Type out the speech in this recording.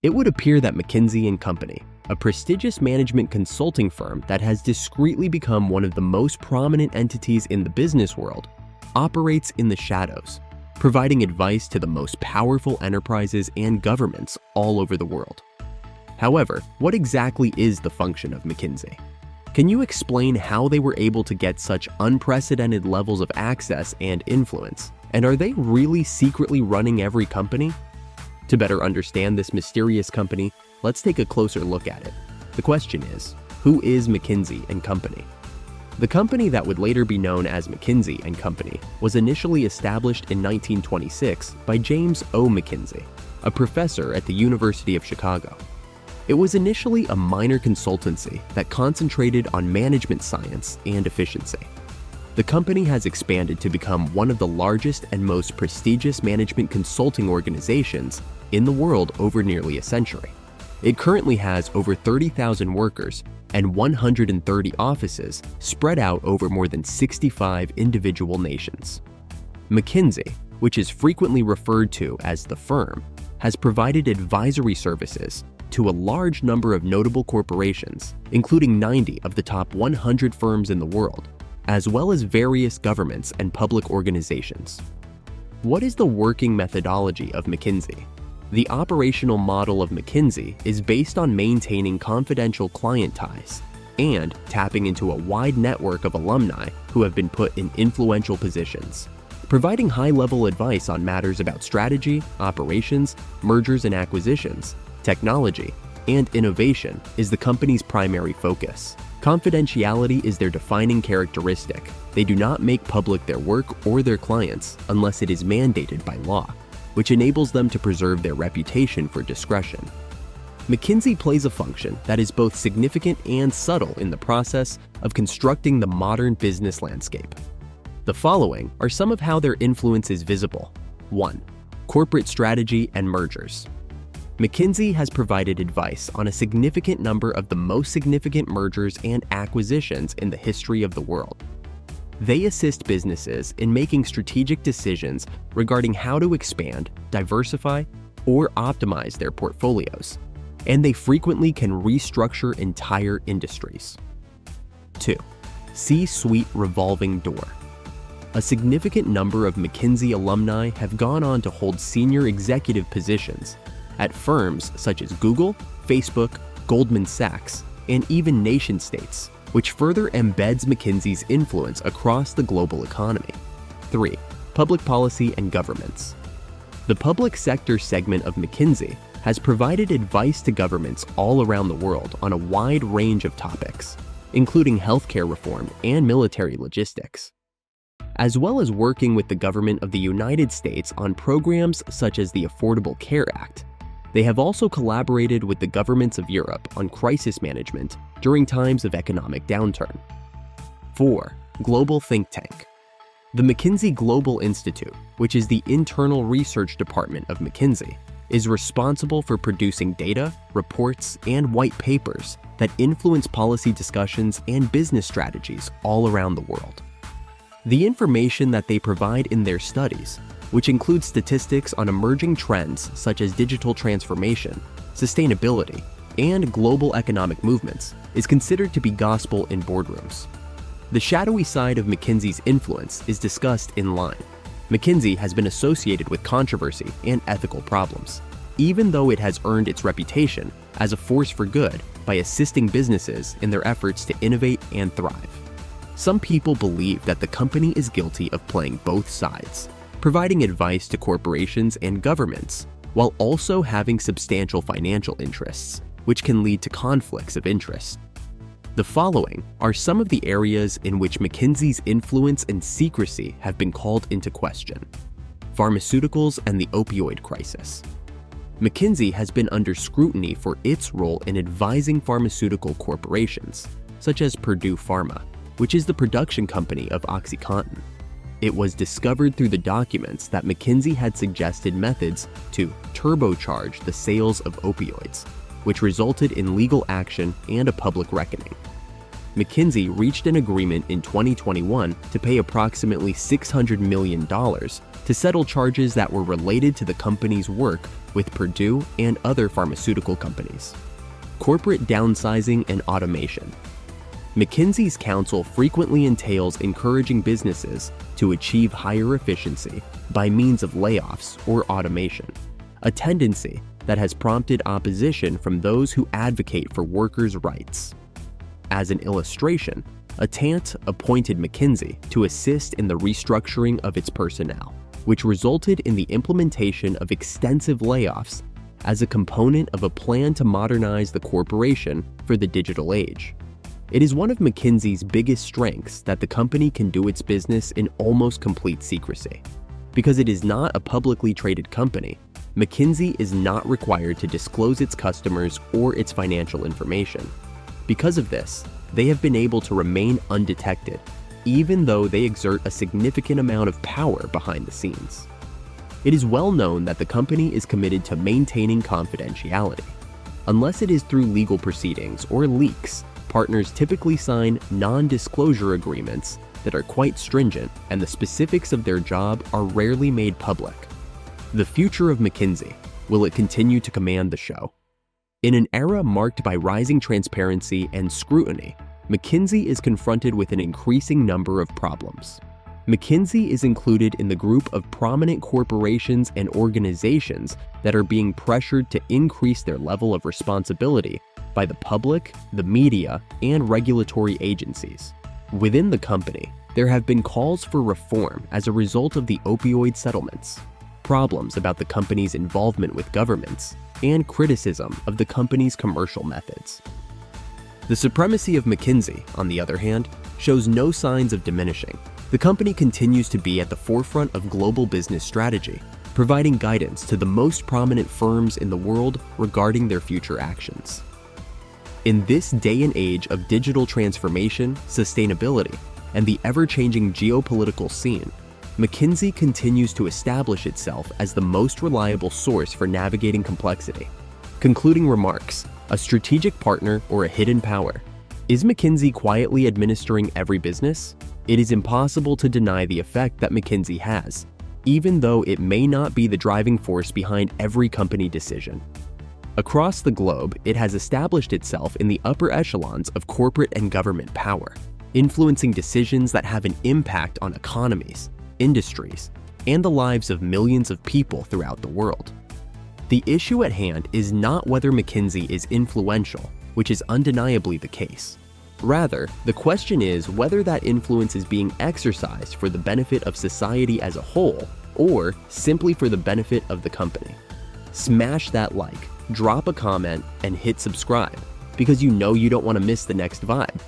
It would appear that McKinsey Company, a prestigious management consulting firm that has discreetly become one of the most prominent entities in the business world, operates in the shadows, providing advice to the most powerful enterprises and governments all over the world. However, what exactly is the function of McKinsey? Can you explain how they were able to get such unprecedented levels of access and influence? And are they really secretly running every company? To better understand this mysterious company, let's take a closer look at it. The question is, who is McKinsey Company? The company that would later be known as McKinsey Company was initially established in 1926 by James O. McKinsey, a professor at the University of Chicago. It was initially a minor consultancy that concentrated on management science and efficiency. The company has expanded to become one of the largest and most prestigious management consulting organizations in the world over nearly a century. It currently has over 30,000 workers and 130 offices spread out over more than 65 individual nations. McKinsey, which is frequently referred to as the firm, has provided advisory services to a large number of notable corporations, including 90 of the top 100 firms in the world, as well as various governments and public organizations. What is the working methodology of McKinsey? The operational model of McKinsey is based on maintaining confidential client ties and tapping into a wide network of alumni who have been put in influential positions. Providing high-level advice on matters about strategy, operations, mergers and acquisitions, technology, and innovation is the company's primary focus. Confidentiality is their defining characteristic. They do not make public their work or their clients unless it is mandated by law, which enables them to preserve their reputation for discretion. McKinsey plays a function that is both significant and subtle in the process of constructing the modern business landscape. The following are some of how their influence is visible. 1. Corporate strategy and mergers. McKinsey has provided advice on a significant number of the most significant mergers and acquisitions in the history of the world. They assist businesses in making strategic decisions regarding how to expand, diversify, or optimize their portfolios, and they frequently can restructure entire industries. 2. C-suite revolving door. A significant number of McKinsey alumni have gone on to hold senior executive positions at firms such as Google, Facebook, Goldman Sachs, and even nation-states, which further embeds McKinsey's influence across the global economy. 3. Public policy and governments. The public sector segment of McKinsey has provided advice to governments all around the world on a wide range of topics, including healthcare reform and military logistics, as well as working with the government of the United States on programs such as the Affordable Care Act. They have also collaborated with the governments of Europe on crisis management during times of economic downturn. 4. Global think tank. The McKinsey Global Institute, which is the internal research department of McKinsey, is responsible for producing data, reports, and white papers that influence policy discussions and business strategies all around the world. The information that they provide in their studies, which includes statistics on emerging trends such as digital transformation, sustainability, and global economic movements, is considered to be gospel in boardrooms. The shadowy side of McKinsey's influence is discussed in line. McKinsey has been associated with controversy and ethical problems, even though it has earned its reputation as a force for good by assisting businesses in their efforts to innovate and thrive. Some people believe that the company is guilty of playing both sides, providing advice to corporations and governments, while also having substantial financial interests, which can lead to conflicts of interest. The following are some of the areas in which McKinsey's influence and secrecy have been called into question. Pharmaceuticals and the opioid crisis. McKinsey has been under scrutiny for its role in advising pharmaceutical corporations, such as Purdue Pharma, which is the production company of OxyContin. It was discovered through the documents that McKinsey had suggested methods to turbocharge the sales of opioids, which resulted in legal action and a public reckoning. McKinsey reached an agreement in 2021 to pay approximately $600 million to settle charges that were related to the company's work with Purdue and other pharmaceutical companies. Corporate downsizing and automation. McKinsey's counsel frequently entails encouraging businesses to achieve higher efficiency by means of layoffs or automation, a tendency that has prompted opposition from those who advocate for workers' rights. As an illustration, a TANT appointed McKinsey to assist in the restructuring of its personnel, which resulted in the implementation of extensive layoffs as a component of a plan to modernize the corporation for the digital age. It is one of McKinsey's biggest strengths that the company can do its business in almost complete secrecy. Because it is not a publicly traded company, McKinsey is not required to disclose its customers or its financial information. Because of this, they have been able to remain undetected, even though they exert a significant amount of power behind the scenes. It is well known that the company is committed to maintaining confidentiality. Unless it is through legal proceedings or leaks, partners typically sign non-disclosure agreements that are quite stringent, and the specifics of their job are rarely made public. The future of McKinsey. Will it continue to command the show? In an era marked by rising transparency and scrutiny, McKinsey is confronted with an increasing number of problems. McKinsey is included in the group of prominent corporations and organizations that are being pressured to increase their level of responsibility by the public, the media, and regulatory agencies. Within the company, there have been calls for reform as a result of the opioid settlements, problems about the company's involvement with governments, and criticism of the company's commercial methods. The supremacy of McKinsey, on the other hand, shows no signs of diminishing. The company continues to be at the forefront of global business strategy, providing guidance to the most prominent firms in the world regarding their future actions. In this day and age of digital transformation, sustainability, and the ever-changing geopolitical scene, McKinsey continues to establish itself as the most reliable source for navigating complexity. Concluding remarks: a strategic partner or a hidden power? Is McKinsey quietly administering every business? It is impossible to deny the effect that McKinsey has, even though it may not be the driving force behind every company decision. Across the globe, it has established itself in the upper echelons of corporate and government power, influencing decisions that have an impact on economies, industries, and the lives of millions of people throughout the world. The issue at hand is not whether McKinsey is influential, which is undeniably the case. Rather, the question is whether that influence is being exercised for the benefit of society as a whole, or simply for the benefit of the company. Smash that like, drop a comment, and hit subscribe, because you know you don't want to miss the next vibe.